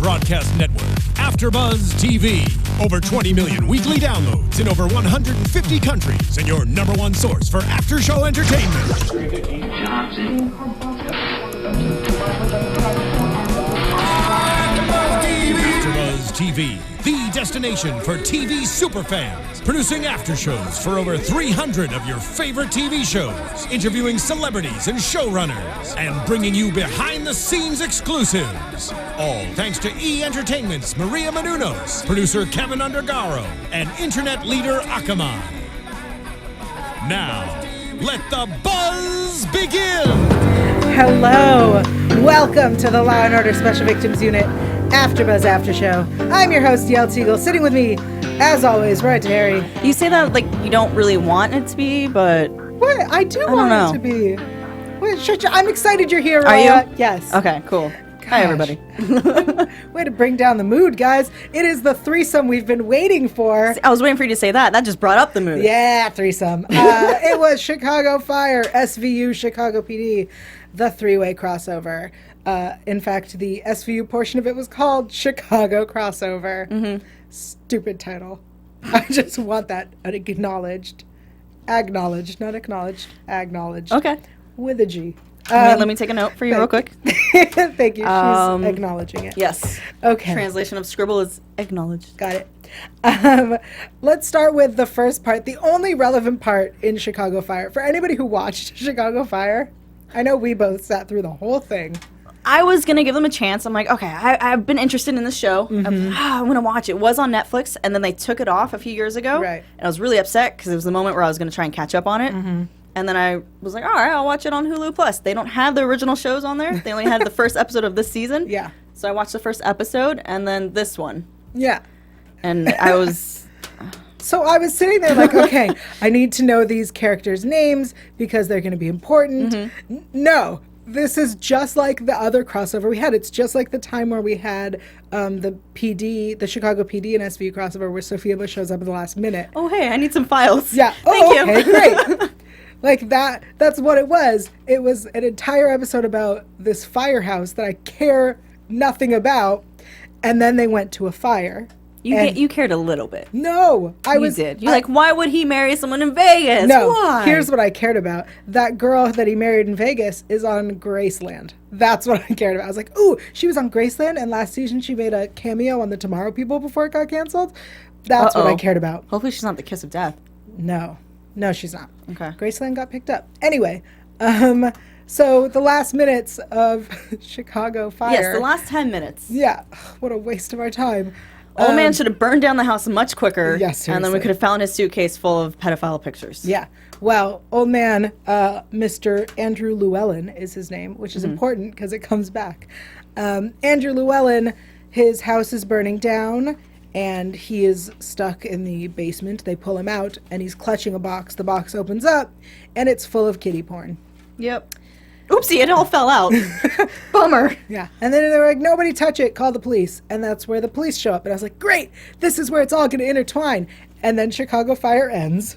broadcast network, AFTERBUZZ TV. Over 20 million weekly downloads in over 150 countries, and your number one source for after-show entertainment. AFTERBUZZ TV, the destination for TV superfans, producing after shows for over 300 of your favorite TV shows, interviewing celebrities and showrunners, and bringing you behind-the-scenes exclusives. All thanks to E! Entertainment's Maria Menounos, producer Kevin Undergaro, and internet leader Akamai. Now, let the buzz begin! Hello, welcome to the Law & Order Special Victims Unit AfterBuzz After Show. I'm your host, Yael Tygiel. Sitting with me, as always, Roya, Taheri. You say that like you don't really want it to be, but... What? I do want it to be. Wait, I'm excited you're here, Roya. Are you? Yes. Okay, cool. Gosh. Hi, everybody. Way to bring down the mood, guys. It is the threesome we've been waiting for. I was waiting for you to say that. That just brought up the mood. Yeah, threesome. It was Chicago Fire, SVU, Chicago PD, the three-way crossover. In fact, the SVU portion of it was called Chicago Crossover. Mm-hmm. Stupid title. I just want that acknowledged. Acknowledged, not acknowledged. Acknowledged. Okay. With a G. Let me take a note for you real quick. Thank you. She's acknowledging it. Yes. Okay. Translation of scribble is acknowledged. Got it. Let's start with the first part, the only relevant part in Chicago Fire. For anybody who watched Chicago Fire, I know we both sat through the whole thing. I was going to give them a chance. I'm like, okay, I've been interested in this show. Mm-hmm. I'm going to watch it. It was on Netflix, and then they took it off a few years ago. Right. And I was really upset because it was the moment where I was going to try and catch up on it. Mm-hmm. And then I was like, all right, I'll watch it on Hulu Plus. They don't have the original shows on there. They only had the first episode of this season. Yeah. So I watched the first episode and then this one. Yeah. And I was... So I was sitting there like, okay, I need to know these characters' names because they're going to be important. Mm-hmm. No, this is just like the other crossover we had. It's just like the time where we had the Chicago PD and SVU crossover where Sophia Bush shows up at the last minute. Oh, hey, I need some files. Yeah. Thank you. Okay, great. Like that's what it was. It was an entire episode about this firehouse that I care nothing about. And then they went to a fire. You cared a little bit. No, You did. You're like, why would he marry someone in Vegas? No, why? Here's what I cared about. That girl that he married in Vegas is on Graceland. That's what I cared about. I was like, ooh, she was on Graceland, and last season she made a cameo on the Tomorrow People before it got canceled. That's what I cared about. Hopefully she's not the kiss of death. No, she's not. Okay. Graceland got picked up. Anyway, so the last minutes of Chicago Fire. Yes, the last 10 minutes. Yeah, what a waste of our time. Old man should have burned down the house much quicker. Yes, and then we could have found his suitcase full of pedophile pictures. Yeah. Well, old man, Mr. Andrew Llewellyn is his name, which is important because it comes back. Andrew Llewellyn, his house is burning down, and he is stuck in the basement. They pull him out, and he's clutching a box. The box opens up, and it's full of kiddie porn. Yep. Oopsie, it all fell out. Bummer. Yeah. And then they were like, nobody touch it, call the police. And that's where the police show up. And I was like, great, this is where it's all going to intertwine. And then Chicago Fire ends.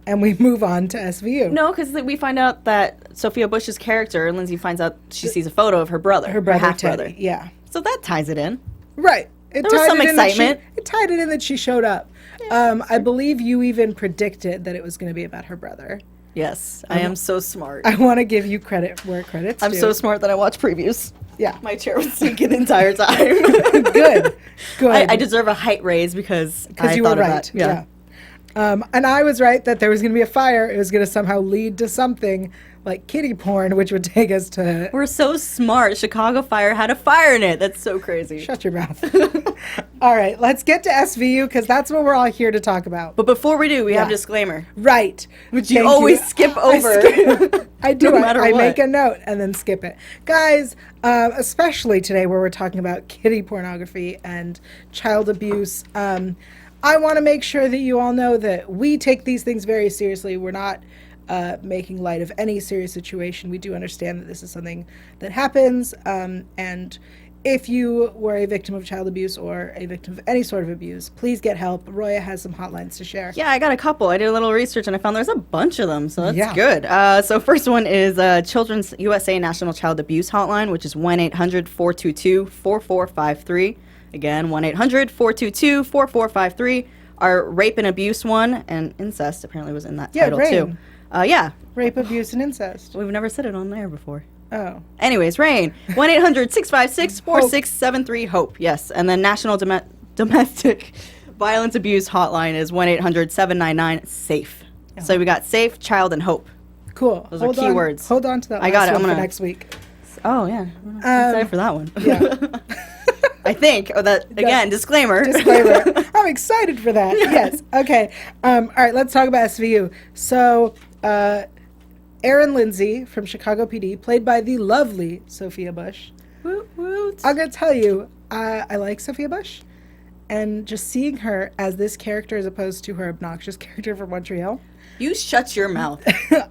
And we move on to SVU. No, because we find out that Sophia Bush's character, Lindsay finds out she sees a photo of her brother. Her brother, half-brother. Teddy. Yeah. So that ties it in. Right. There was some excitement. It tied it in that she showed up. Yeah, I believe you even predicted that it was going to be about her brother. Yes, I am so smart. I want to give you credit where credit's I'm due. so smart that I watch previews. Yeah. My chair was sinking the entire time. Good. I deserve a height raise because you were right. Yeah. And I was right that there was going to be a fire. It was going to somehow lead to something like kiddie porn, which would take us to... We're so smart. Chicago Fire had a fire in it. That's so crazy. Shut your mouth. All right, let's get to SVU because that's what we're all here to talk about. But before we do, we have a disclaimer. Right. Which you always skip over. I do. No matter I what. make a note and then skip it. Guys, especially today where we're talking about kiddie pornography and child abuse, I want to make sure that you all know that we take these things very seriously. We're not making light of any serious situation. We do understand that this is something that happens, and if you were a victim of child abuse or a victim of any sort of abuse, please get help. Roya has some hotlines to share. Yeah, I got a couple. I did a little research and I found there's a bunch of them, so that's Yeah. good. So first one is Children's USA National Child Abuse Hotline, which is 1-800-422-4453. Again, 1-800-422-4453. Our rape and abuse one, and incest apparently was in that title Rain. too. Yeah. Rape, abuse, and incest. We've never said it on there before. Oh. Anyways, RAIN, 1-800-656-4673-HOPE. Yes, and then National Domestic Violence Abuse Hotline is 1-800-799-SAFE. So we got safe, child, and hope. Cool. Those are keywords. Hold on to that. I got it. I'm I'm for gonna next week. Oh yeah, I'm excited for that one. Yeah. I think. Oh, that again. Disclaimer. Disclaimer. I'm excited for that. Yes. Okay. All right. Let's talk about SVU. So, Erin Lindsay from Chicago PD, played by the lovely Sophia Bush. Woot, woot. I'm gonna tell you, I like Sophia Bush, and just seeing her as this character as opposed to her obnoxious character from Montreal, You shut your mouth.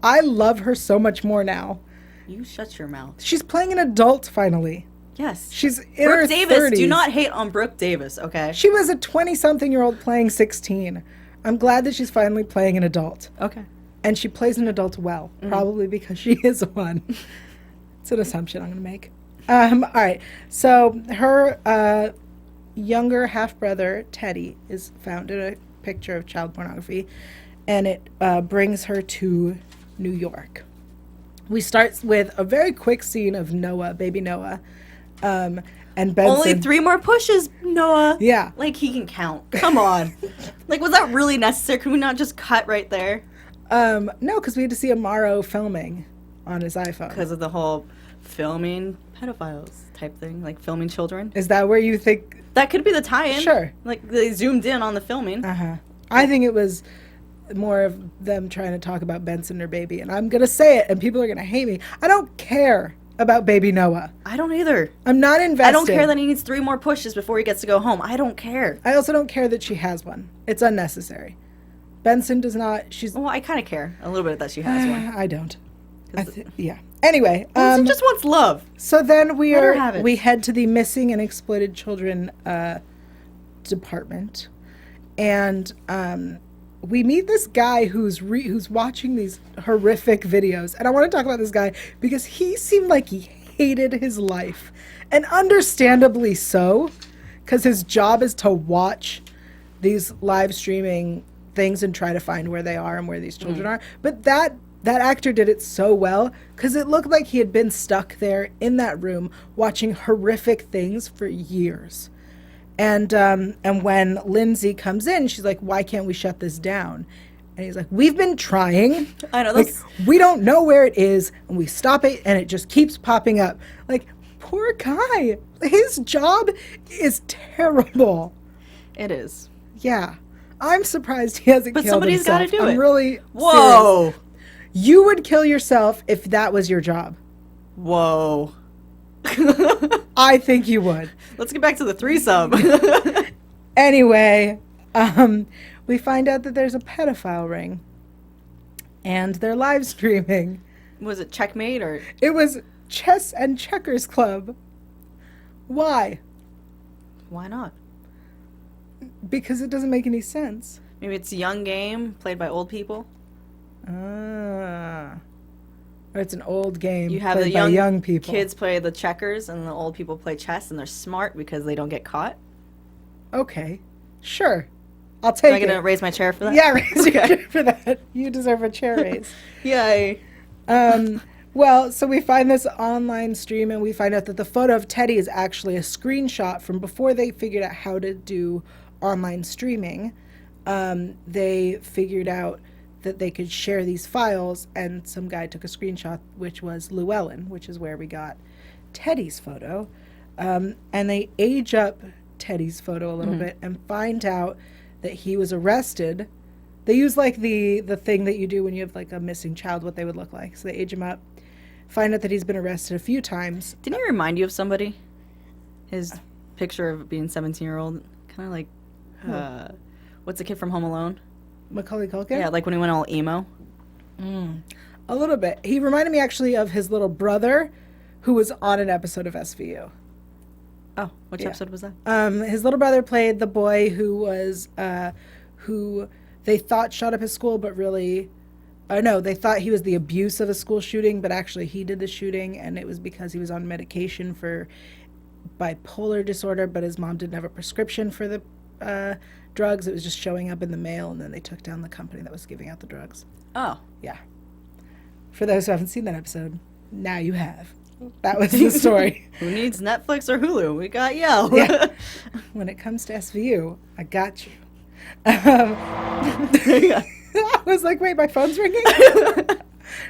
I love her so much more now. You shut your mouth. She's playing an adult finally. Yes. She's in her Brooke Davis. 30s. Do not hate on Brooke Davis, okay? She was a 20-something-year-old playing 16. I'm glad that she's finally playing an adult. Okay. And she plays an adult well, probably because she is one. It's an assumption I'm going to make. All right. So her younger half-brother, Teddy, is found in a picture of child pornography, and it brings her to New York. We start with a very quick scene of Noah, baby Noah, and Benson. Only 3 more pushes, Noah. Yeah. Like, he can count. Come on. Like, was that really necessary? Could we not just cut right there? No, because we had to see Amaro filming on his iPhone. Because of the whole filming pedophiles type thing, like filming children. Is that where you think? That could be the tie-in. Sure. Like, they zoomed in on the filming. I think it was more of them trying to talk about Benson or baby, and I'm gonna say it, and people are gonna hate me. I don't care about baby Noah. I don't either. I'm not invested. I don't care that he needs 3 more pushes before he gets to go home. I don't care. I also don't care that she has one. It's unnecessary. Benson does not. She's. Well, I kind of care a little bit that she has one. I don't. Yeah. Anyway, Benson just wants love. so then Let her have it. we head to the missing and exploited children department, and we meet this guy who's watching these horrific videos, and I want to talk about this guy because he seemed like he hated his life, and understandably so, because his job is to watch these live streaming things and try to find where they are and where these children are. But that actor did it so well because it looked like he had been stuck there in that room watching horrific things for years. And when Lindsay comes in, she's like, "Why can't we shut this down?" And he's like, "We've been trying. I know, Like, that's- we don't know where it is, and we stop it, and it just keeps popping up." Like, poor guy. His job is terrible. It is. Yeah. I'm surprised he hasn't But killed somebody's himself. gotta do I'm it. really Whoa. serious. You would kill yourself if that was your job. Whoa. I think you would. Let's get back to the threesome. Anyway, we find out that there's a pedophile ring, and they're live streaming. Was it Checkmate or? It was Chess and Checkers Club. Why? Why not? Because it doesn't make any sense. Maybe it's a young game played by old people. Or it's an old game You have played the by young people. kids play the checkers and the old people play chess, and they're smart because they don't get caught. Okay, sure. I'll Am take I gonna it. raise my chair for that? Yeah, raise your chair for that. You deserve a chair raise. Yay. Well, so we find this online stream, and we find out that the photo of Teddy is actually a screenshot from before they figured out how to do online streaming. They figured out that they could share these files, and some guy took a screenshot, which was Llewellyn, which is where we got Teddy's photo. And they age up Teddy's photo a little bit and find out that he was arrested. They use like the thing that you do when you have like a missing child, what they would look like. So they age him up, find out that he's been arrested a few times. Didn't he remind you of somebody? His picture of being 17-year-old, kind of like, what's the kid from Home Alone? Macaulay Culkin? Yeah, like when he went all emo. A little bit. He reminded me actually of his little brother who was on an episode of SVU. Oh, which episode was that? His little brother played the boy who was who they thought shot up his school, but really, no, they thought he was the abuse of a school shooting, but actually he did the shooting, and it was because he was on medication for bipolar disorder, but his mom didn't have a prescription for the drugs. It was just showing up in the mail, and then they took down the company that was giving out the drugs. Oh. Yeah. For those who haven't seen that episode, now you have. That was the story. Who needs Netflix or Hulu? We got Yael. Yeah. When it comes to SVU, I got you. I was like, wait, my phone's ringing?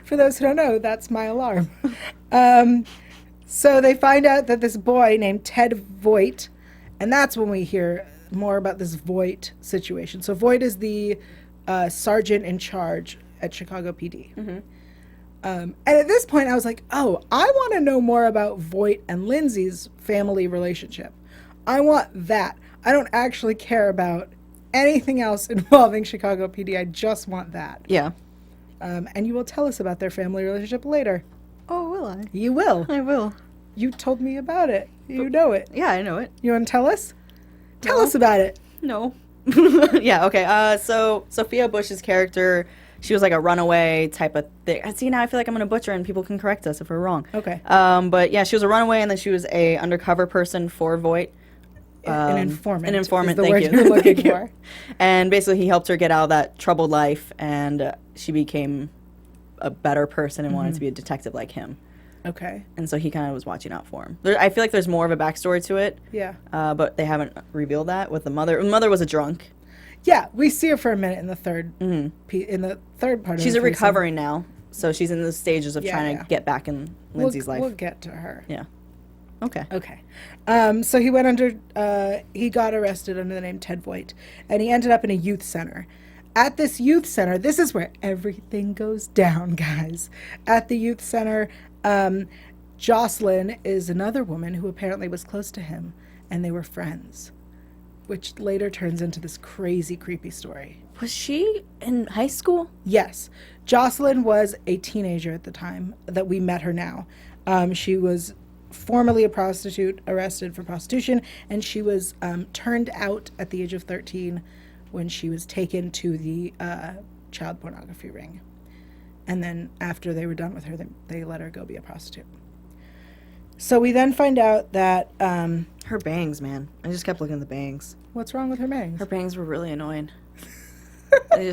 For those who don't know, that's my alarm. So they find out that this boy named Ted Voigt, and that's when we hear more about this Voigt situation. So Voigt is the sergeant in charge at Chicago PD. Mm-hmm. And at this point, I was like, oh, I want to know more about Voigt and Lindsay's family relationship. I want that. I don't actually care about anything else involving Chicago PD. I just want that. Yeah. And you will tell us about their family relationship later. Oh, will I? You will. I will. You told me about it. You know it. Yeah, I know it. You want to tell us? Tell us about it. No. Yeah, okay. So Sophia Bush's character, she was like a runaway type of thing. See, now I feel like I'm going to butcher and people can correct us if we're wrong. Okay. But yeah, she was a runaway, and then she was a undercover person for Voigt. An informant. An informant, is the thank word you. you're looking Thank you. for. And basically he helped her get out of that troubled life, and she became a better person and wanted to be a detective like him. Okay. And so he kind of was watching out for him. I feel like there's more of a backstory to it. Yeah. But they haven't revealed that with the mother. The mother was a drunk. Yeah, we see her for a minute in the third part. She's of the recovering now, so she's in the stages of trying to get back in Lindsay's life. We'll get to her. Yeah. Okay. Okay. So he went he got arrested under the name Ted Voigt, and he ended up in a youth center. At this youth center, this is where everything goes down, guys. At the youth center, Jocelyn is another woman who apparently was close to him, and they were friends, which later turns into this crazy, creepy story. Was she in high school? Yes. Jocelyn was a teenager at the time that we met her now. She was formerly a prostitute, arrested for prostitution, and she was turned out at the age of 13 when she was taken to the child pornography ring. And then after they were done with her, they let her go be a prostitute. So we then find out that... her bangs, man. I just kept looking at the bangs. What's wrong with her bangs? Her bangs were really annoying. They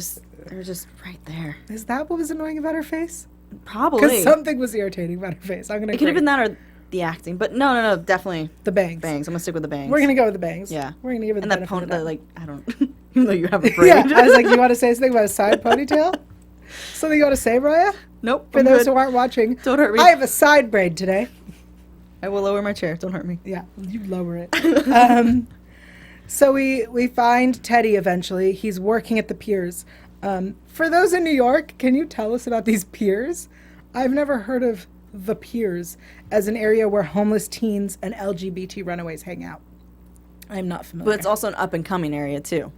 were just right there. Is that what was annoying about her face? Probably. Because something was irritating about her face. It could have been that or the acting. But no, definitely. The bangs. Bangs. I'm going to stick with the bangs. We're going to go with the bangs. Yeah. We're going to give it the benefit benefit of the doubt. like, I don't... Even though you have a braid. Yeah, I was like, you want to say something about a side ponytail? Something you want to say, Roya? Nope. For those who aren't watching, don't hurt me. I have a side braid today. I will lower my chair. Don't hurt me. Yeah, you lower it. So we find Teddy eventually. He's working at the piers. For those in New York, can you tell us about these piers? I've never heard of the piers as an area where homeless teens and LGBT runaways hang out. I'm not familiar. But it's also an up-and-coming area, too.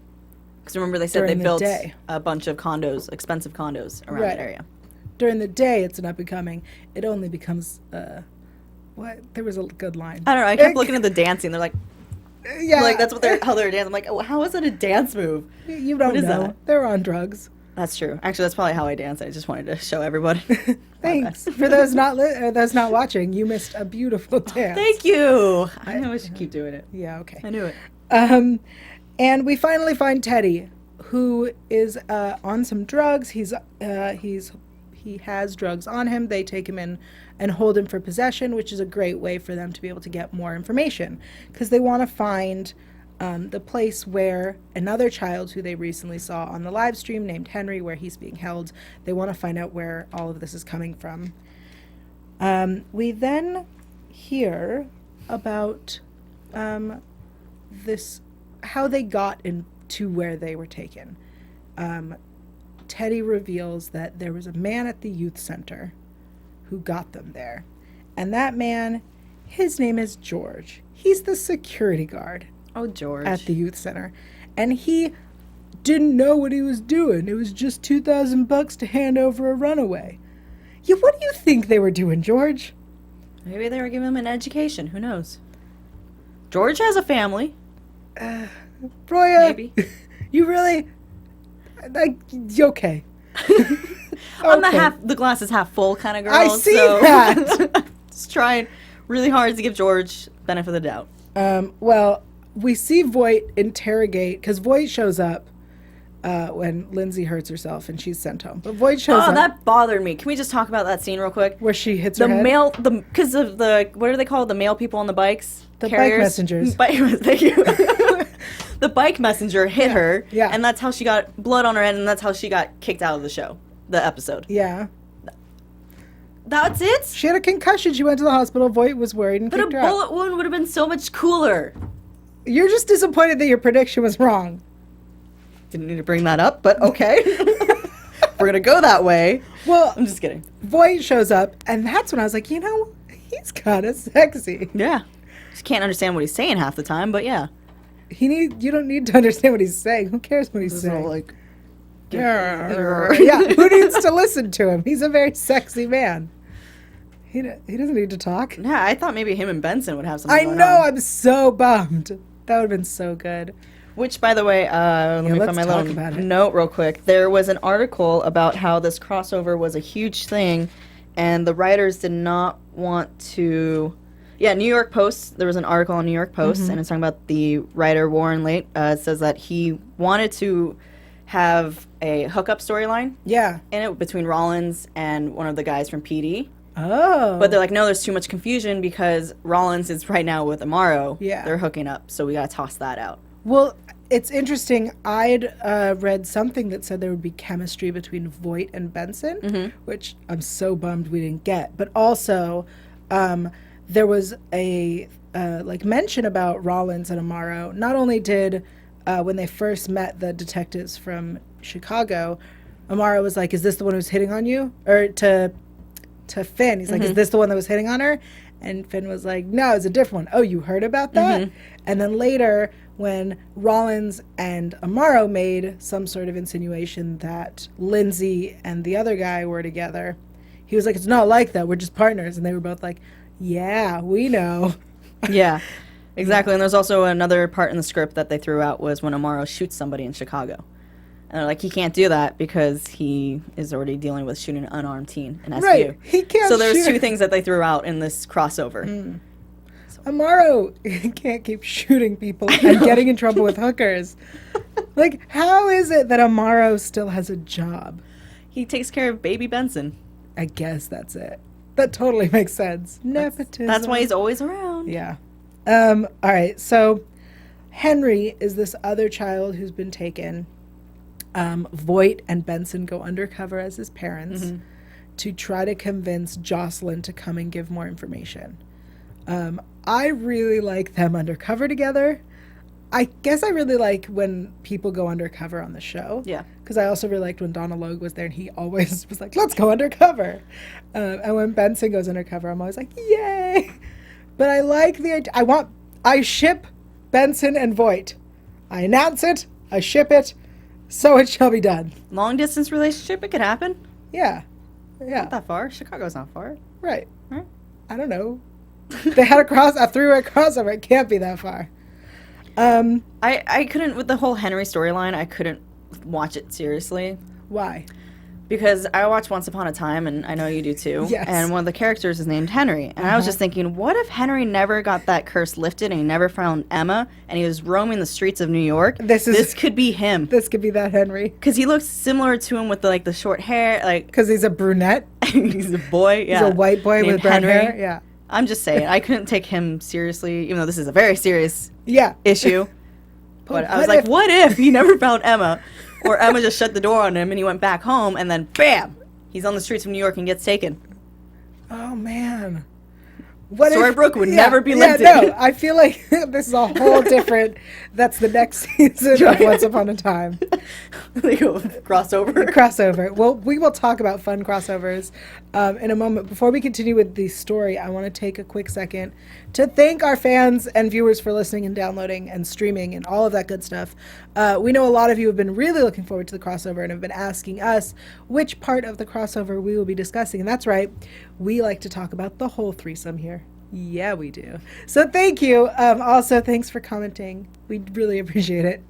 Because remember they said During they the built day. a bunch of condos, expensive condos around that area. During the day, it's an up-and-coming. It only becomes... what? There was a good line. I don't know. I kept looking at the dancing. They're like... Yeah. Like, that's how they're dancing. I'm like, oh, how is that a dance move? You don't What is know. that? They're on drugs. That's true. Actually, that's probably how I dance. I just wanted to show everybody. Thanks. For those not those not watching, you missed a beautiful dance. Thank you. I know I should keep doing it. Yeah, okay. I knew it. And we finally find Teddy, who is on some drugs. He has drugs on him. They take him in and hold him for possession, which is a great way for them to be able to get more information, because they want to find the place where another child who they recently saw on the live stream named Henry, where he's being held. They want to find out where all of this is coming from. We then hear about how they got into where they were taken. Teddy reveals that there was a man at the youth center who got them there. And that man, his name is George. He's the security guard. Oh, George. At the youth center. And he didn't know what he was doing. It was just $2,000 to hand over a runaway. Yeah, what do you think they were doing, George? Maybe they were giving him an education. Who knows? George has a family. Roya, Maybe. you really, like, you okay? I'm Okay. the glass is half full kind of girl. I see so that. just trying really hard to give George benefit of the doubt. Well, we see Voight interrogate, because Voight shows up when Lindsay hurts herself and she's sent home. But Voight shows Oh, up that bothered me. Can we just talk about that scene real quick? where she hits her head. Because of the, what are they called? The male people on the bikes? The Carriers? bike messengers. Thank you. The bike messenger hit her. Yeah. And that's how she got blood on her head, and that's how she got kicked out of the show, the episode. Yeah. That's it? She had a concussion. She went to the hospital. Voight was worried and But a kicked her out. bullet wound would have been so much cooler. You're just disappointed that your prediction was wrong. Didn't need to bring that up, but okay. We're gonna go that way. Well, I'm just kidding. Voight shows up, and that's when I was like, you know, he's kind of sexy. Yeah. Just can't understand what he's saying half the time, but yeah. You don't need to understand what he's saying. Who cares what he's This is all saying? like, Yeah, who needs to listen to him? He's a very sexy man. He doesn't need to talk. yeah, I thought maybe him and Benson would have something I going know, on. I'm so bummed. That would have been so good. Which, by the way, let me let's find my talk little about it. note real quick. There was an article about how this crossover was a huge thing, and the writers did not want to... Yeah, New York Post. There was an article on New York Post, and it's talking about the writer Warren Late. It says that he wanted to have a hookup storyline Yeah. in it between Rollins and one of the guys from PD. Oh. But they're like, no, there's too much confusion because Rollins is right now with Amaro. Yeah. They're hooking up, so we gotta toss that out. Well, it's interesting. I'd read something that said there would be chemistry between Voight and Benson, which I'm so bummed we didn't get. But also, there was a mention about Rollins and Amaro. Not only did when they first met the detectives from Chicago, Amaro was like, "Is this the one who's hitting on you?" Or to Finn, he's like, "Is this the one that was hitting on her?" And Finn was like, "No, it's a different one." "Oh, you heard about that?" And then later, when Rollins and Amaro made some sort of insinuation that Lindsay and the other guy were together, he was like, "It's not like that. We're just partners." And they were both like, "Yeah, we know." Yeah, exactly. And there's also another part in the script that they threw out was when Amaro shoots somebody in Chicago. And they're like, he can't do that because he is already dealing with shooting an unarmed teen in SVU. Right, he can't So there's shoot. two things that they threw out in this crossover. Amaro can't keep shooting people and getting in trouble with hookers. Like, how is it that Amaro still has a job? He takes care of baby Benson. I guess that's it. That totally makes sense. Nepotism. That's why he's always around. Yeah. All right. So Henry is this other child who's been taken. Voight and Benson go undercover as his parents to try to convince Jocelyn to come and give more information. I really like them undercover together. I guess I really like when people go undercover on the show. Yeah. Because I also really liked when Donna Logue was there and he always was like, "Let's go undercover." And when Benson goes undercover, I'm always like, "Yay!" But I like the idea. I ship Benson and Voight. I announce it. I ship it. So it shall be done. Long distance relationship, it could happen. Yeah. Yeah. Not that far. Chicago's not far. Right. Right. I don't know. They had a three-way crossover. It can't be that far. I couldn't, with the whole Henry storyline, I couldn't watch it seriously. Why? Because I watched Once Upon a Time, and I know you do too. Yes. And one of the characters is named Henry. And I was just thinking, what if Henry never got that curse lifted and he never found Emma and he was roaming the streets of New York? This could be him. This could be that Henry. Because he looks similar to him with the short hair. Like, Because he's a brunette. he's a boy. Yeah. He's a white boy named with brown Henry. hair. Yeah. I'm just saying, I couldn't take him seriously, even though this is a very serious Yeah. issue. But I was what like, if- what if he never found Emma? Or Emma just shut the door on him and he went back home and then bam! He's on the streets of New York and gets taken. Oh, man. What Storybrooke would never be lifted. Yeah, no, I feel like this is a whole different... That's the next season of Once Upon a Time. They go crossover. Crossover. Well, we will talk about fun crossovers in a moment. Before we continue with the story, I want to take a quick second to thank our fans and viewers for listening and downloading and streaming and all of that good stuff. We know a lot of you have been really looking forward to the crossover and have been asking us which part of the crossover we will be discussing. And that's right. We like to talk about the whole threesome here. Yeah, we do. So thank you. Also, thanks for commenting. We really appreciate it.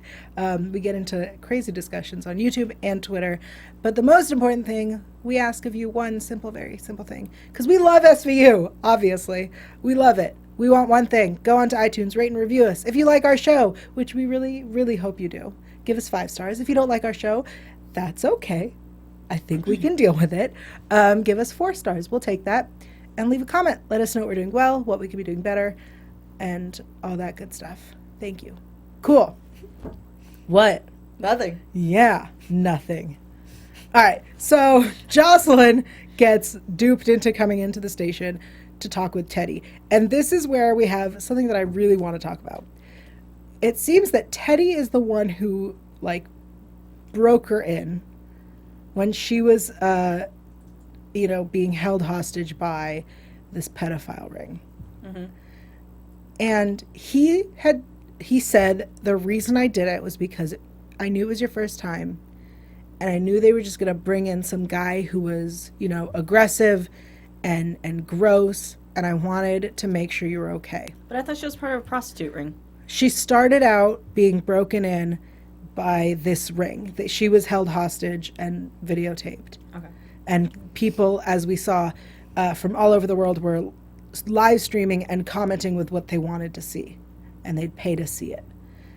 We get into crazy discussions on YouTube and Twitter. But the most important thing, we ask of you one simple, very simple thing. Because we love SVU, obviously. We love it. We want one thing. Go onto iTunes, rate and review us. If you like our show, which we really, really hope you do, give us 5 stars. If you don't like our show, that's okay. I think we can deal with it. Give us 4 stars. We'll take that. And leave a comment. Let us know what we're doing well, what we could be doing better, and all that good stuff. Thank you. Cool. What? Nothing. Yeah, nothing. All right, so Jocelyn gets duped into coming into the station to talk with Teddy. And this is where we have something that I really want to talk about. It seems that Teddy is the one who, like, broke her in when she was, being held hostage by this pedophile ring. Mm-hmm. And he said, the reason I did it was because I knew it was your first time, and I knew they were just going to bring in some guy who was, aggressive and gross, and I wanted to make sure you were okay. But I thought she was part of a prostitute ring. She started out being broken in by this ring. That she was held hostage and videotaped. Okay. And people, as we saw, from all over the world were live streaming and commenting with what they wanted to see. And they'd pay to see it.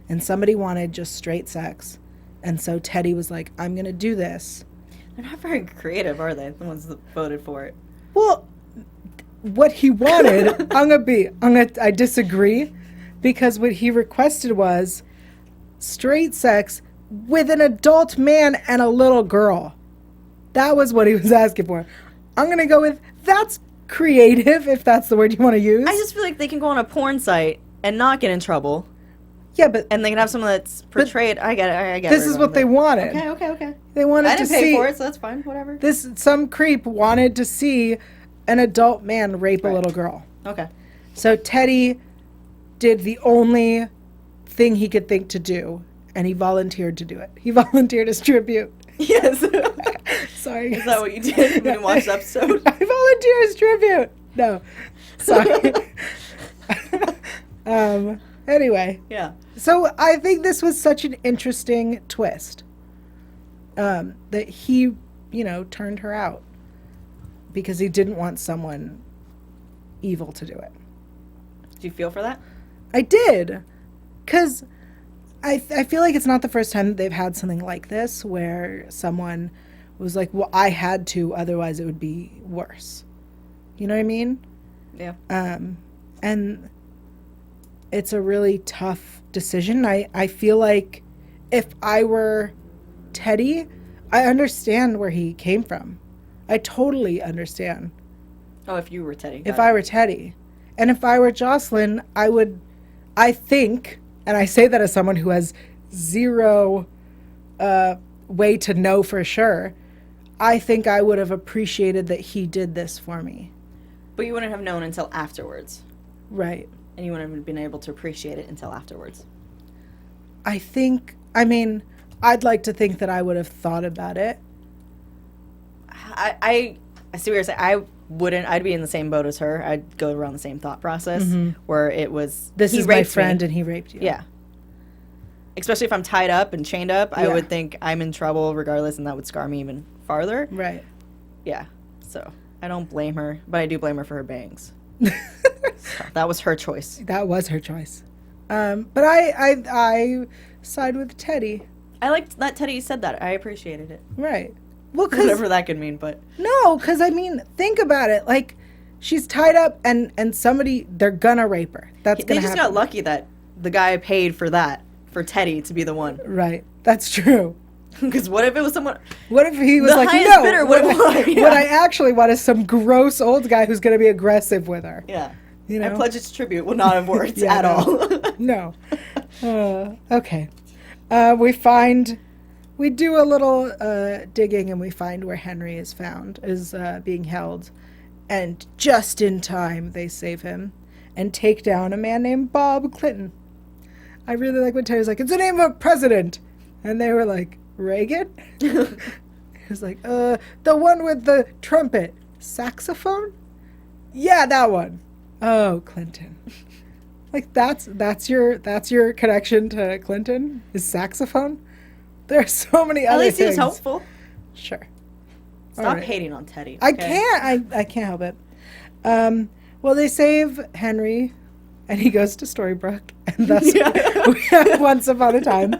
And somebody wanted just straight sex. And so Teddy was like, I'm going to do this. They're not very creative, are they? The ones that voted for it. Well, what he wanted, I disagree. Because what he requested was straight sex with an adult man and a little girl. That was what he was asking for. I'm going to go with, that's creative, if that's the word you want to use. I just feel like they can go on a porn site and not get in trouble. Yeah, but... And they can have someone that's portrayed... I get it. This is what they wanted. Okay. They wanted to see... I didn't pay for it, so that's fine. Whatever. Some creep wanted to see an adult man rape a little girl. Okay. So Teddy did the only thing he could think to do, and he volunteered to do it. He volunteered as tribute. Yes. Sorry. Is that what you did when you watched the episode? I volunteered as tribute. No. Sorry. Anyway. Yeah. So I think this was such an interesting twist. That he, turned her out. Because he didn't want someone evil to do it. Did you feel for that? I did. Because I feel like it's not the first time that they've had something like this where someone was like, well, I had to, otherwise it would be worse. You know what I mean? Yeah. And it's a really tough decision. I feel like if I were Teddy, I understand where he came from. I totally understand. Oh, if you were Teddy. If I were Teddy. And if I were Jocelyn, I think, and I say that as someone who has zero way to know for sure, I think I would have appreciated that he did this for me. But you wouldn't have known until afterwards. Right. And you wouldn't have been able to appreciate it until afterwards. I'd like to think that I would have thought about it. I see what you're saying. I'd be in the same boat as her. I'd go around the same thought process where it was, this is my friend and he raped you. Yeah. Especially if I'm tied up and chained up, I would think I'm in trouble regardless, and that would scar me even farther. Right. Yeah. So I don't blame her, but I do blame her for her bangs. So that was her choice. That was her choice. But I side with Teddy. I liked that Teddy said that. I appreciated it. Right. Well, whatever that could mean, but... No, because, think about it. Like, she's tied up and they're gonna rape her. That's gonna happen. They just got lucky that the guy paid for that, for Teddy to be the one. Right. That's true. Because what if it was someone... What if he was like, no, bidder what I actually want is some gross old guy who's gonna be aggressive with her. Yeah. I pledge its tribute would not have worked at all. No. Okay. We do a little digging, and we find where Henry is being held. And just in time, they save him and take down a man named Bob Clinton. I really like when Terry's like, it's the name of a president. And they were like, Reagan? He was like, the one with the trumpet. Saxophone? Yeah, that one. Oh, Clinton. Like that's your connection to Clinton is saxophone. There are so many At other least he was things. hopeful. Sure. Stop All right. hating on Teddy. I okay? can't. I can't help it. Well, they save Henry, and he goes to Storybrooke, and thus we have Once Upon a Time.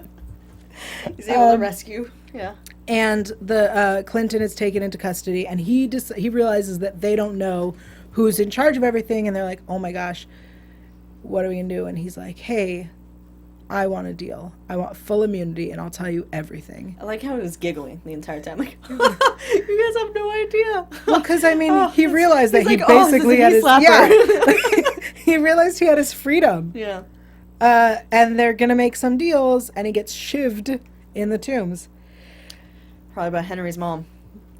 He's able to rescue. Yeah. And the Clinton is taken into custody, and he realizes that they don't know who's in charge of everything, and they're like, "Oh my gosh, what are we gonna do?" And he's like, "Hey, I want a deal. I want full immunity, and I'll tell you everything." I like how he was giggling the entire time. Like, you guys have no idea. Well, because I mean, he realized that he's he like, basically this is a had knee his slapper. he realized he had his freedom. Yeah. And they're gonna make some deals, and he gets shivved in the tombs. Probably by Henry's mom.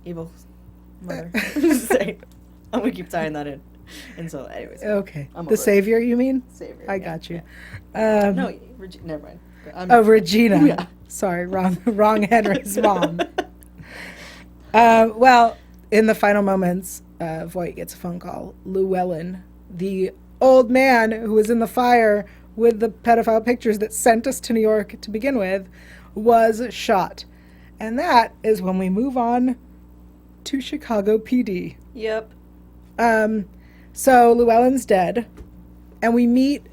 Evil mother. Just saying. I'm gonna keep tying that in. And so, anyways. Okay. I'm The over savior, you mean? it. Savior. I yeah, got you. yeah. No, never mind. Oh, Regina. Yeah. Sorry, wrong Henry's mom. Well, in the final moments, Voight gets a phone call. Llewellyn, the old man who was in the fire with the pedophile pictures that sent us to New York to begin with, was shot. And that is when we move on to Chicago PD. Yep. So Llewellyn's dead, and we meet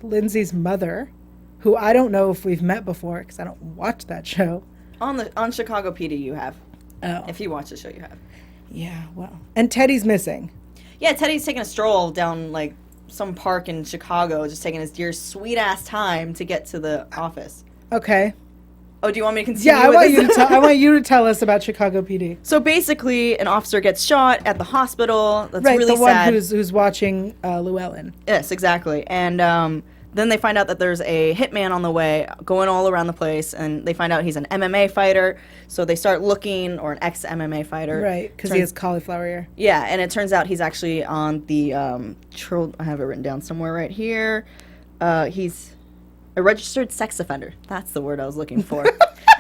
Lindsay's mother, who I don't know if we've met before because I don't watch that show. On Chicago PD you have. Oh. If you watch the show you have. Yeah, well. And Teddy's missing. Yeah, Teddy's taking a stroll down like some park in Chicago, just taking his dear sweet ass time to get to the office. Okay. Oh, do you want me to continue? Yeah, I with want you to tell us about Chicago PD. So basically, an officer gets shot at the hospital. That's Right, really the one sad. who's watching Llewellyn. Yes, exactly. And then they find out that there's a hitman on the way, going all around the place, and they find out he's an MMA fighter. So they start looking, or an ex-MMA fighter. Right, because he has cauliflower ear. Yeah, and it turns out he's actually on the I have it written down somewhere right here. He's a registered sex offender. That's the word I was looking for.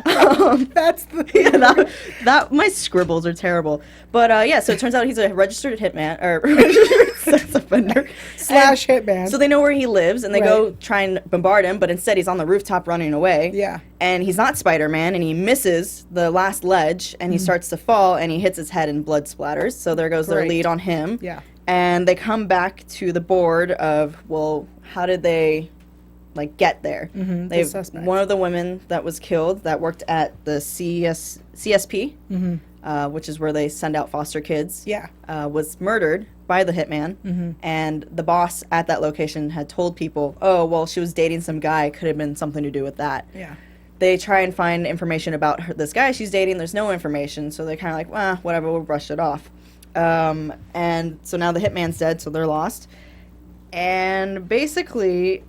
That's the Yeah, that my scribbles are terrible. But yeah, so it turns out he's a registered hitman or registered sex offender / hitman. So they know where he lives, and they Right. go try and bombard him. But instead, he's on the rooftop running away. Yeah. And he's not Spider-Man, and he misses the last ledge, and he starts to fall, and he hits his head, and blood splatters. So there goes their Great. lead on him. Yeah. And they come back to the board of, well, how did they get there? Mm-hmm, They the suspects. one of the women that was killed that worked at the CSP, which is where they send out foster kids. Yeah. Was murdered by the hitman, and the boss at that location had told people, "Oh, well, she was dating some guy. Could have been something to do with that." Yeah. They try and find information about this guy she's dating. There's no information, so they're kind of like, "Well, whatever. We'll brush it off." And so now the hitman's dead, so they're lost. And basically,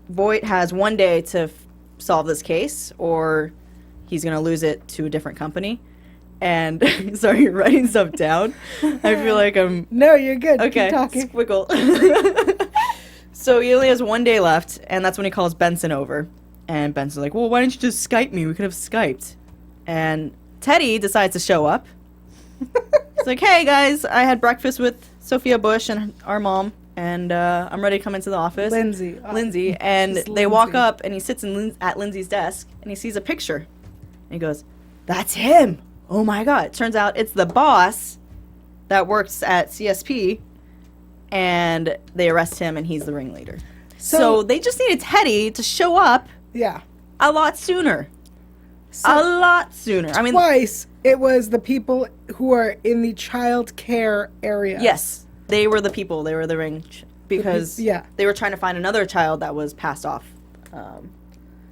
Voight has one day to solve this case, or he's going to lose it to a different company. And sorry, you're writing stuff down. I feel like I'm No, you're good. okay. Keep talking. Squiggle. So he only has one day left, and that's when he calls Benson over. And Benson's like, "Well, why didn't you just Skype me? We could have Skyped." And Teddy decides to show up. He's like, "Hey guys, I had breakfast with Sophia Bush and our mom, and I'm ready to come into the office." Lindsay. And Just they walk Lindsay. up, and he sits at Lindsay's desk, and he sees a picture. And he goes, "That's him! Oh my god." It turns out it's the boss that works at CSP, and they arrest him, and he's the ringleader. So they just needed Teddy to show up Yeah. a lot sooner. A lot sooner. I mean, Twice, it was the people who are in the child care area. yes, they were the people. They were the ring because yeah. they were trying to find another child that was passed off.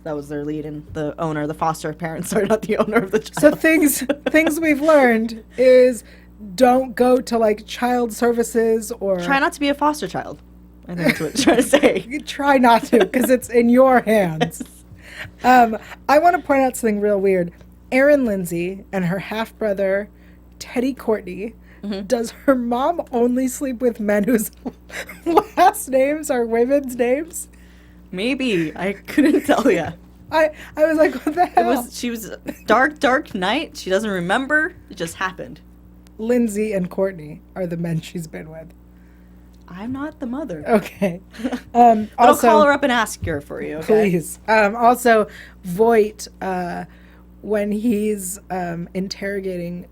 That was their lead, and the owner, the foster parents, are not the owner of the child. So things we've learned is don't go to like child services or Try not to be a foster child. I think that's what it's trying to say. try not to because it's in your hands. I want to point out something real weird. Erin Lindsay and her half brother Teddy Courtney. Does her mom only sleep with men whose last names are women's names? Maybe. I couldn't tell you. I was like, what the hell? She was dark night. She doesn't remember. It just happened. Lindsay and Courtney are the men she's been with. I'm not the mother. Okay. I'll Also, call her up and ask her for you, okay? please. Also, Voight, when he's interrogating,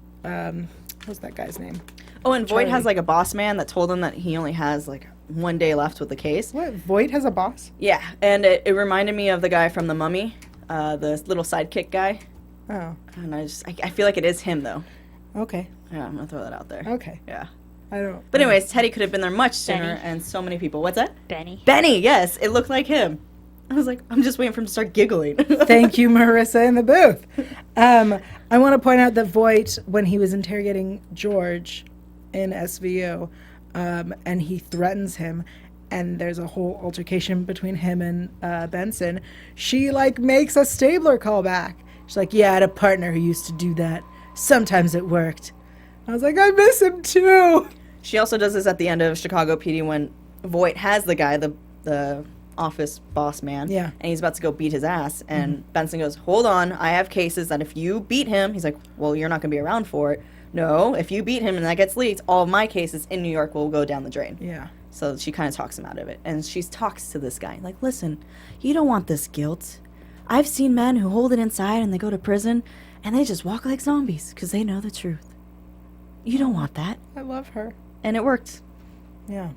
what's that guy's name? Oh, and Voight Charlie. has, like, a boss man that told him that he only has, like, 1 day left with the case. What? Voight has a boss? Yeah, and it reminded me of the guy from The Mummy, the little sidekick guy. Oh, And I feel like it is him, though. okay. Yeah, I'm gonna throw that out there. Okay. Yeah. I don't. But anyways, Teddy could have been there much sooner, Benny. and so many people. What's that? Benny. Benny, yes, it looked like him. I was like, I'm just waiting for him to start giggling. Thank you, Marissa, in the booth. I want to point out that Voight, when he was interrogating George in SVU, and he threatens him, and there's a whole altercation between him and Benson, she, like, makes a Stabler call back. She's like, yeah, I had a partner who used to do that. Sometimes it worked. I was like, I miss him too. She also does this at the end of Chicago PD when Voight has the guy, the office boss man, Yeah. and he's about to go beat his ass, and Benson goes, hold on, I have cases that if you beat him, he's like, well, you're not going to be around for it. No, if you beat him and that gets leaked, all of my cases in New York will go down the drain. Yeah. So she kind of talks him out of it. And she talks to this guy, like, listen, you don't want this guilt. I've seen men who hold it inside and they go to prison and they just walk like zombies because they know the truth. You don't want that. I love her. And it worked. Yeah.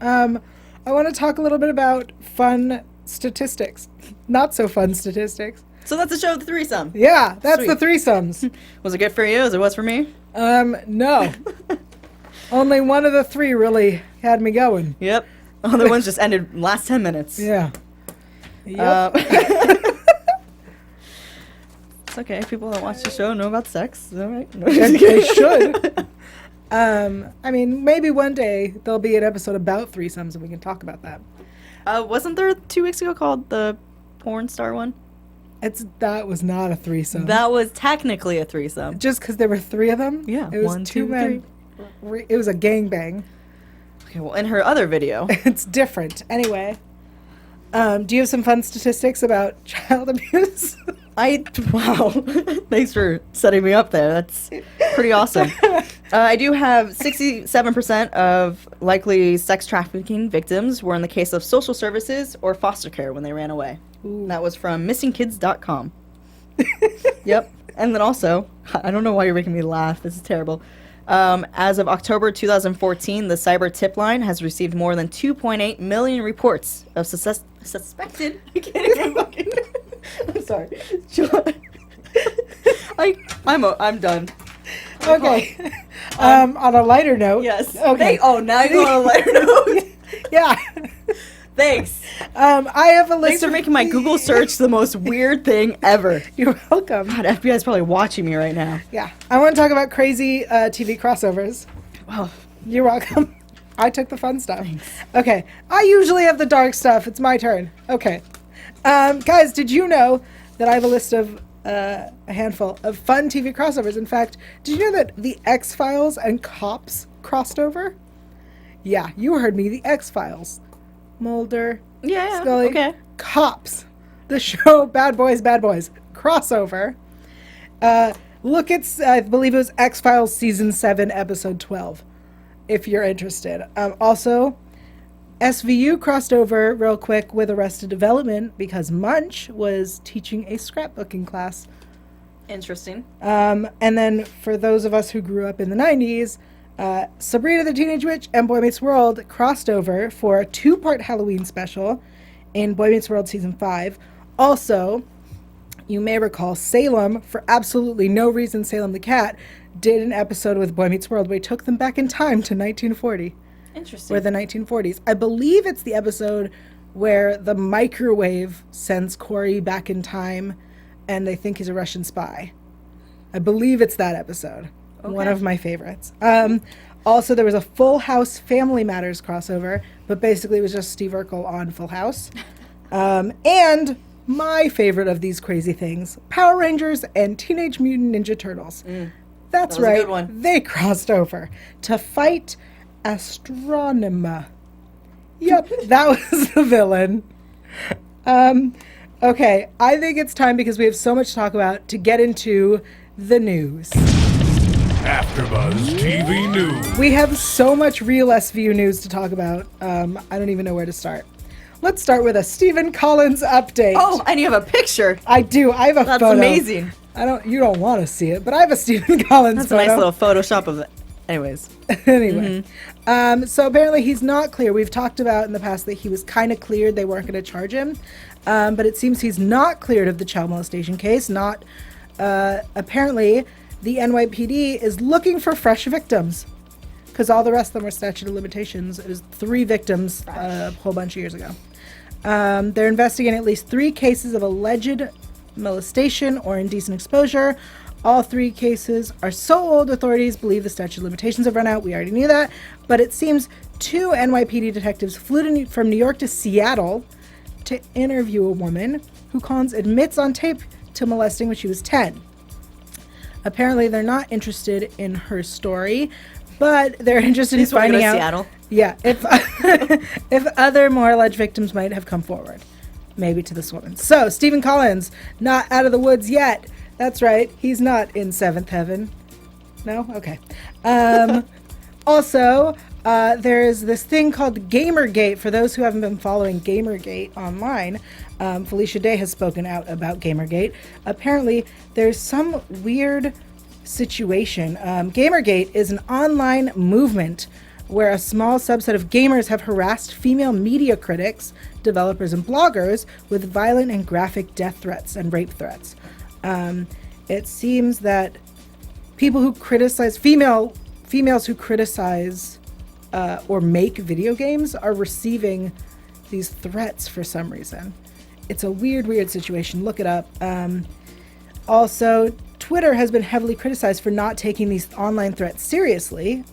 I want to talk a little bit about fun statistics. Not so fun statistics. So that's the show of the threesome. Yeah, that's Sweet. the threesomes. Was it good for you as it was for me? No. Only one of the three really had me going. Yep. Other ones just ended last 10 minutes. Yeah. Yep. It's okay. People that watch the show know about sex. Is that right? They should. I mean, maybe one day there'll be an episode about threesomes and we can talk about that. Wasn't there 2 weeks ago called the porn star one? That was not a threesome. That was technically a threesome. Just because there were 3 of them? Yeah, It was 1, 2 2, men. It was a gangbang. Okay, well, in her other video, It's different. Anyway. Do you have some fun statistics about child abuse? wow, thanks for setting me up there. That's pretty awesome. I do have 67% of likely sex trafficking victims were in the case of social services or foster care when they ran away. Ooh. That was from missingkids.com. Yep. And then also, I don't know why you're making me laugh. This is terrible. As of October 2014, the cyber tip line has received more than 2.8 million reports of suspected. I can't even fucking. I'm sorry. I'm done. Okay. On a lighter note. Yes. Okay. Now you're on a lighter note. Yeah. Thanks. I have a list Thanks for making my Google search the most weird thing ever. You're welcome. God, FBI's probably watching me right now. Yeah. I want to talk about crazy TV crossovers. Wow. You're welcome. I took the fun stuff. Okay. I usually have the dark stuff. It's my turn. Okay. Guys, did you know that I have a list of a handful of fun TV crossovers? In fact, did you know that The X-Files and Cops crossed over? Yeah, you heard me. The X-Files. Mulder, Yeah. Scully, Okay. Cops. The show Bad Boys, crossover. Look at, I believe it was X-Files Season 7, Episode 12, if you're interested. Also, SVU crossed over real quick with Arrested Development because Munch was teaching a scrapbooking class. Interesting. And then for those of us who grew up in the 90s, Sabrina the Teenage Witch and Boy Meets World crossed over for a 2-part Halloween special in Boy Meets World Season 5. Also, you may recall Salem, for absolutely no reason, Salem the Cat, did an episode with Boy Meets World where he took them back in time to 1940. Interesting. Or the 1940s. I believe it's the episode where the microwave sends Corey back in time and they think he's a Russian spy. I believe it's that episode. Okay. One of my favorites. Also, there was a Full House Family Matters crossover, but basically it was just Steve Urkel on Full House. And my favorite of these crazy things, Power Rangers and Teenage Mutant Ninja Turtles. That's That was a right. good one. They crossed over to fight Astronema. Yep, that was the villain. Okay, I think it's time, because we have so much to talk about, to get into the news. AfterBuzz AfterBuzz TV News. We have so much real SVU news to talk about. I don't even know where to start. Let's start with a Stephen Collins update. Oh, and you have a picture. I do. I have a That's photo. amazing. You don't want to see it, but I have a Stephen Collins That's photo. a nice little Photoshop of it. Anyways. Anyway. So apparently he's not clear. We've talked about in the past that he was kind of cleared. They weren't going to charge him. But it seems he's not cleared of the child molestation case. Apparently, the NYPD is looking for fresh victims. Because all the rest of them were statute of limitations. It was 3 victims a whole bunch of years ago. They're investigating at least 3 cases of alleged molestation or indecent exposure. All 3 cases are so old, authorities believe the statute of limitations have run out. We already knew that. But it seems 2 NYPD detectives flew from New York to Seattle to interview a woman who Collins admits on tape to molesting when she was 10. Apparently, they're not interested in her story, but they're interested in finding out. Seattle. Yeah, if if other more alleged victims might have come forward, maybe to this woman. So Stephen Collins, not out of the woods yet. That's right, he's not in 7th heaven. No, okay. Also, there's this thing called Gamergate. For those who haven't been following Gamergate online, Felicia Day has spoken out about Gamergate. Apparently, there's some weird situation. Gamergate is an online movement where a small subset of gamers have harassed female media critics, developers, and bloggers with violent and graphic death threats and rape threats. It seems that people who criticize females who criticize or make video games are receiving these threats for some reason. It's a weird situation. Look it up. Also, Twitter has been heavily criticized for not taking these online threats seriously.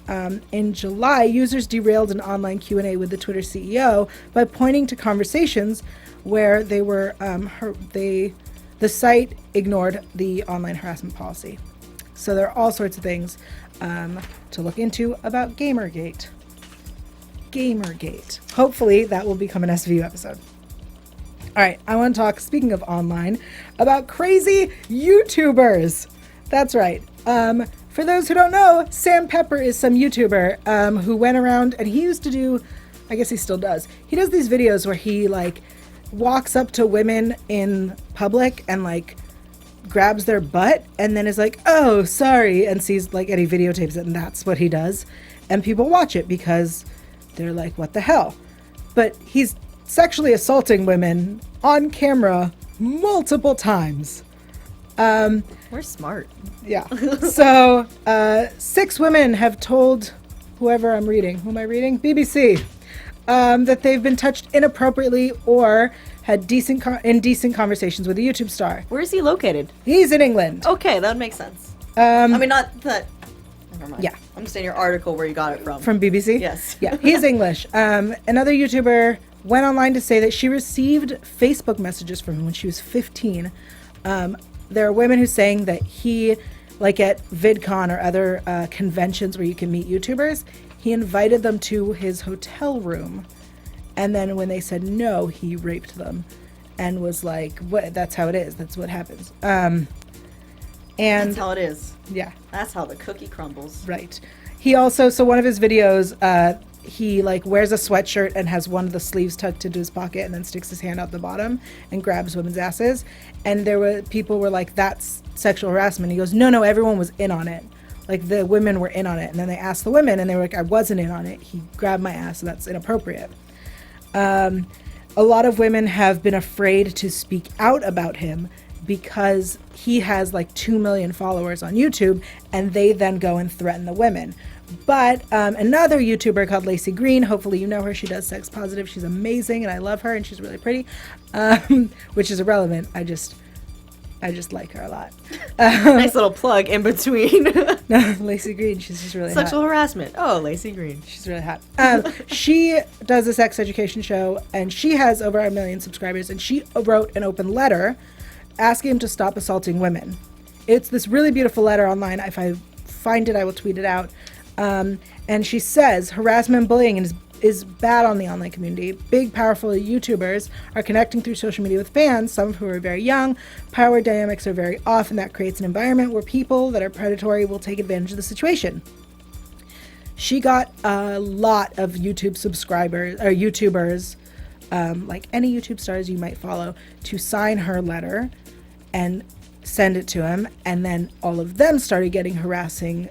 In July, users derailed an online Q&A with the Twitter CEO by pointing to conversations where they were the site ignored the online harassment policy. So there are all sorts of things to look into about Gamergate. Gamergate. Hopefully that will become an SVU episode. All right, I want to talk, speaking of online, about crazy YouTubers. That's right. For those who don't know, Sam Pepper is some YouTuber who went around, and he used to do, I guess he still does, he does these videos where he, like, walks up to women in public and, like, grabs their butt and then is like, oh, sorry, and sees, like, and he videotapes it, and that's what he does. And people watch it because they're like, what the hell? But he's sexually assaulting women on camera multiple times. We're smart. Yeah. So 6 women have told whoever I'm reading, who am I reading? BBC, that they've been touched inappropriately or had indecent conversations with a YouTube star. Where is he located? He's in England. Okay, that would make sense. I mean, not that. Never mind. Yeah. I'm just in your article where you got it from. From BBC? Yes. Yeah, he's English. Another YouTuber went online to say that she received Facebook messages from him when she was 15. There are women who saying that he, like at VidCon or other conventions where you can meet YouTubers, he invited them to his hotel room. And then when they said no, he raped them and was like, "What? That's how it is. That's what happens." And That's how it is. Yeah. That's how the cookie crumbles. Right. He also, so one of his videos, he like wears a sweatshirt and has one of the sleeves tucked into his pocket and then sticks his hand out the bottom and grabs women's asses. And people were like, that's sexual harassment. He goes, no, everyone was in on it. Like the women were in on it. And then they asked the women and they were like, I wasn't in on it. He grabbed my ass, so that's inappropriate. A lot of women have been afraid to speak out about him because he has like 2 million followers on YouTube, and they then go and threaten the women. But another YouTuber called Lacey Green, hopefully you know her, she does Sex Positive, she's amazing and I love her and she's really pretty, which is irrelevant, I just like her a lot. Nice little plug in between. No, Lacey Green, she's just really Sexual hot. harassment. Oh, Lacey Green. She's really hot. She does a sex education show and she has over 1 million subscribers, and she wrote an open letter asking him to stop assaulting women. It's this really beautiful letter online. If I find it, I will tweet it out. And she says harassment and bullying is bad on the online community. Big, powerful YouTubers are connecting through social media with fans, some of who are very young. Power dynamics are very off, and that creates an environment where people that are predatory will take advantage of the situation. She got a lot of YouTube subscribers, or YouTubers, like any YouTube stars you might follow, to sign her letter and send it to him. And then all of them started getting harassing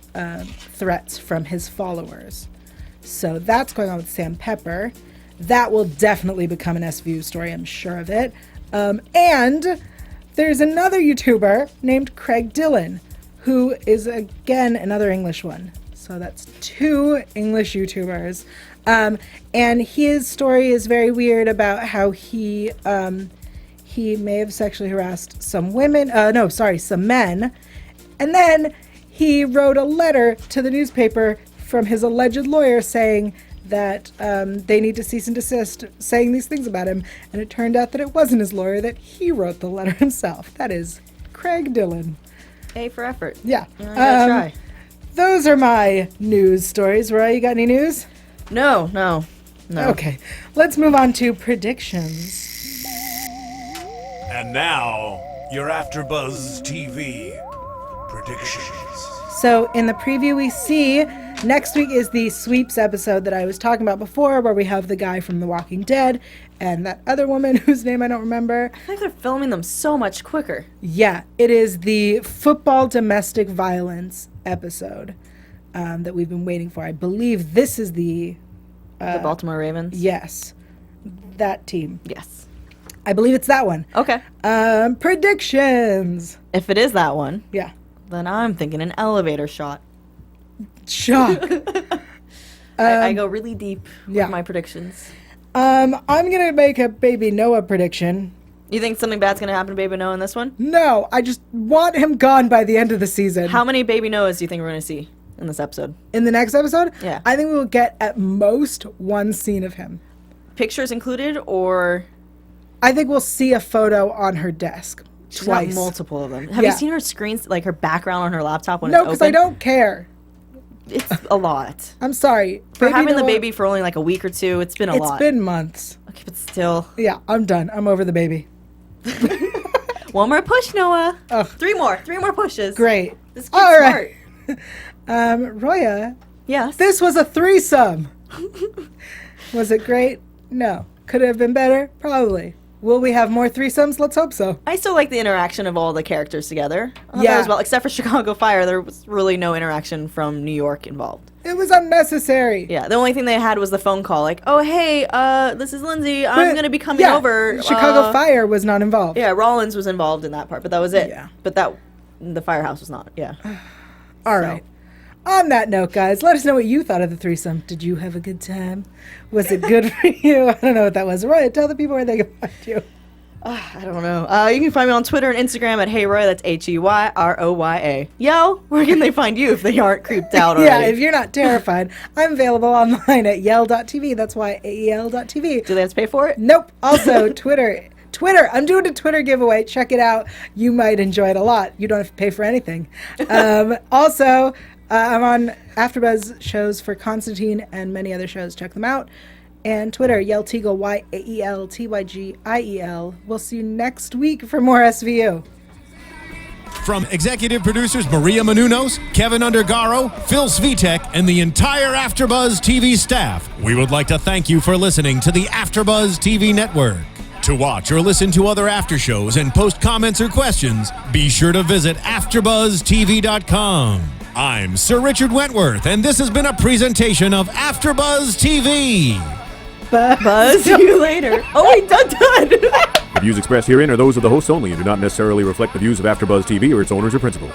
threats from his followers. So that's going on with Sam Pepper. That will definitely become an SVU story, I'm sure of it. And there's another YouTuber named Craig Dillon, who is, again, another English one. So that's 2 English YouTubers. And his story is very weird about how he may have sexually harassed some some men. And then he wrote a letter to the newspaper from his alleged lawyer saying that they need to cease and desist saying these things about him. And it turned out that it wasn't his lawyer, that he wrote the letter himself. That is Craig Dillon. A for effort. Yeah. Try. Those are my news stories. Roy, you got any news? No. Okay. Let's move on to predictions. And now, your AfterBuzz TV predictions. So in the preview we see, next week is the sweeps episode that I was talking about before, where we have the guy from The Walking Dead and that other woman whose name I don't remember. I think they're filming them so much quicker. Yeah, it is the football domestic violence episode that we've been waiting for. I believe this is the Baltimore Ravens? Yes, that team. Yes. I believe it's that one. Okay. Predictions. If it is that one, Yeah. then I'm thinking an elevator shot. Shock. I go really deep yeah. with my predictions. I'm going to make a Baby Noah prediction. You think something bad's going to happen to Baby Noah in this one? No, I just want him gone by the end of the season. How many Baby Noahs do you think we're going to see in this episode? In the next episode? Yeah. I think we will get at most one scene of him. Pictures included, or I think we'll see a photo on her desk she's twice. got multiple of them? Have Yeah. you seen her screens, like her background on her laptop when No, it's because open? I don't care. It's a lot. I'm sorry. For having the Noah- baby for only like a week or two, it's been a lot. It's been months. Okay, but still. Yeah, I'm done. I'm over the baby. One more push, Noah. Ugh. 3 more. 3 more pushes. Great. This kid's All right. smart. Roya, Yes. this was a threesome. Was it great? No. Could it have been better? Probably. Will we have more threesomes? Let's hope so. I still like the interaction of all the characters together. I thought Yeah. that was well, except for Chicago Fire, there was really no interaction from New York involved. It was unnecessary. Yeah, the only thing they had was the phone call, like, "Oh, hey, this is Lindsay. I'm gonna be coming yeah, over." Chicago Fire was not involved. Yeah, Rollins was involved in that part, but that was it. Yeah. But the firehouse was not. Yeah. All right. On that note, guys, let us know what you thought of the threesome. Did you have a good time? Was it good for you? I don't know what that was. Roya, tell the people where they can find you. I don't know. You can find me on Twitter and Instagram at HeyRoya. That's HeyRoya. Yael, where can they find you if they aren't creeped out already? Yeah, if you're not terrified, I'm available online at Yael.tv. That's why AEL.tv. Do they have to pay for it? Nope. Also, Twitter. I'm doing a Twitter giveaway. Check it out. You might enjoy it a lot. You don't have to pay for anything. Also, I'm on AfterBuzz shows for Constantine and many other shows. Check them out. And Twitter, Yael Tygiel, YAELTYGIEL. We'll see you next week for more SVU. From executive producers Maria Menounos, Kevin Undergaro, Phil Svitek, and the entire AfterBuzz TV staff, we would like to thank you for listening to the AfterBuzz TV network. To watch or listen to other after shows and post comments or questions, be sure to visit AfterBuzzTV.com. I'm Sir Richard Wentworth, and this has been a presentation of AfterBuzz TV. Buzz you later. Oh, wait, done. The views expressed herein are those of the hosts only and do not necessarily reflect the views of AfterBuzz TV or its owners or principals.